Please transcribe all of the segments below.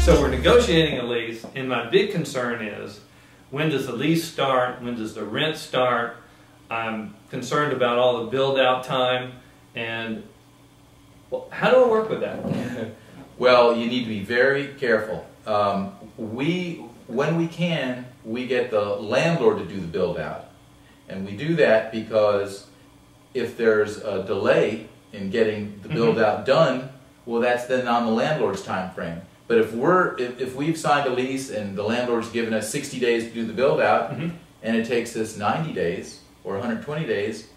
So we're negotiating a lease, and my big concern is, when does the lease start? When does the rent start? I'm concerned about all the build-out time, and well, how do I work with that? Well, you need to be very careful. When we can, we get the landlord to do the build-out. And we do that because if there's a delay in getting the build-out done, well, that's then on the landlord's time frame. But if we've signed a lease and the landlord's given us 60 days to do the build-out, and it takes us 90 days or 120 days,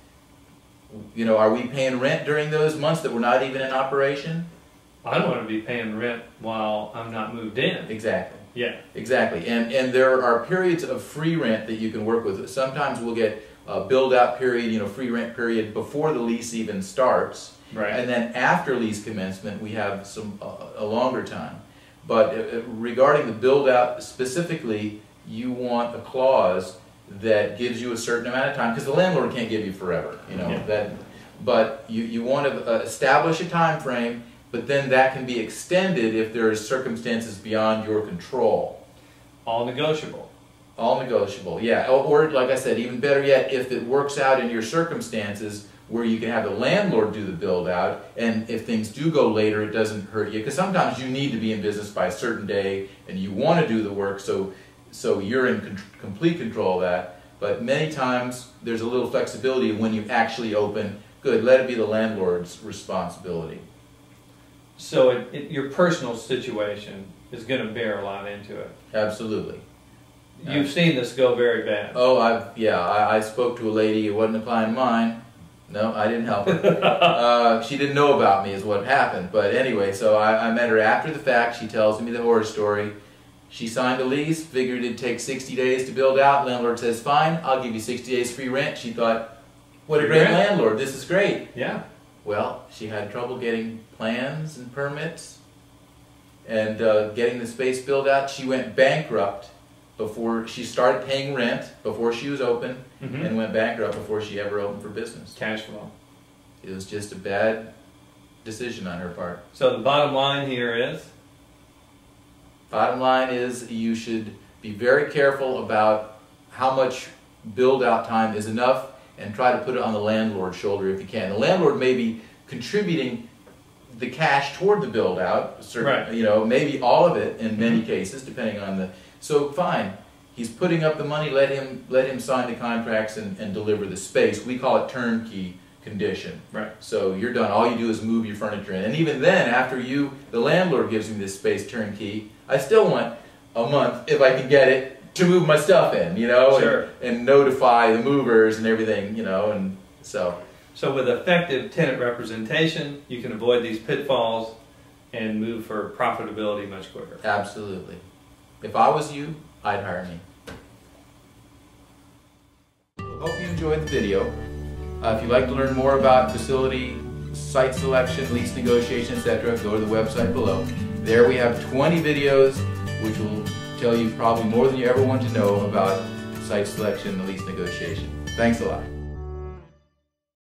you know, are we paying rent during those months that we're not even in operation? I don't want to be paying rent while I'm not moved in. Exactly. Yeah. Exactly. And there are periods of free rent that you can work with. Sometimes we'll get a build-out period, you know, free rent period before the lease even starts. Right. And then after lease commencement, we have a longer time. But regarding the build-out specifically, you want a clause that gives you a certain amount of time, because the landlord can't give you forever, you know. Yeah. But you want to establish a time frame, but then that can be extended if there are circumstances beyond your control. All negotiable. All negotiable, yeah. Or like I said, even better yet, if it works out in your circumstances where you can have the landlord do the build out, and if things do go later, it doesn't hurt you. Because sometimes you need to be in business by a certain day, and you want to do the work, so you're in complete control of that. But many times, there's a little flexibility when you actually open. Good, let it be the landlord's responsibility. So your personal situation is going to bear a lot into it. Absolutely. You've seen this go very bad. Oh, I spoke to a lady, it wasn't a client of mine. No, I didn't help her. She didn't know about me is what happened. But anyway, so I met her after the fact. She tells me the horror story. She signed a lease, figured it'd take 60 days to build out. Landlord says, fine, I'll give you 60 days free rent. She thought, what a great landlord, this is great. Yeah. Well, she had trouble getting plans and permits and getting the space built out. She went bankrupt before she started paying rent, before she was open, and went bankrupt before she ever opened for business. Cash flow. It was just a bad decision on her part. So the bottom line here is? Bottom line is you should be very careful about how much build-out time is enough, and try to put it on the landlord's shoulder if you can. The landlord may be contributing the cash toward the build-out, right. You know, maybe all of it in many cases, depending on the. So fine, he's putting up the money. Let him sign the contracts and deliver the space. We call it turnkey condition. Right. So you're done. All you do is move your furniture in, and even then, after the landlord gives me this space turnkey, I still want a month if I can get it to move my stuff in, you know, sure. and notify the movers and everything, you know, and so. So with effective tenant representation, you can avoid these pitfalls and move for profitability much quicker. Absolutely. If I was you, I'd hire me. Hope you enjoyed the video. If you'd like to learn more about facility, site selection, lease negotiation, etc., go to the website below. There we have 20 videos which will tell you probably more than you ever want to know about site selection and lease negotiation. Thanks a lot.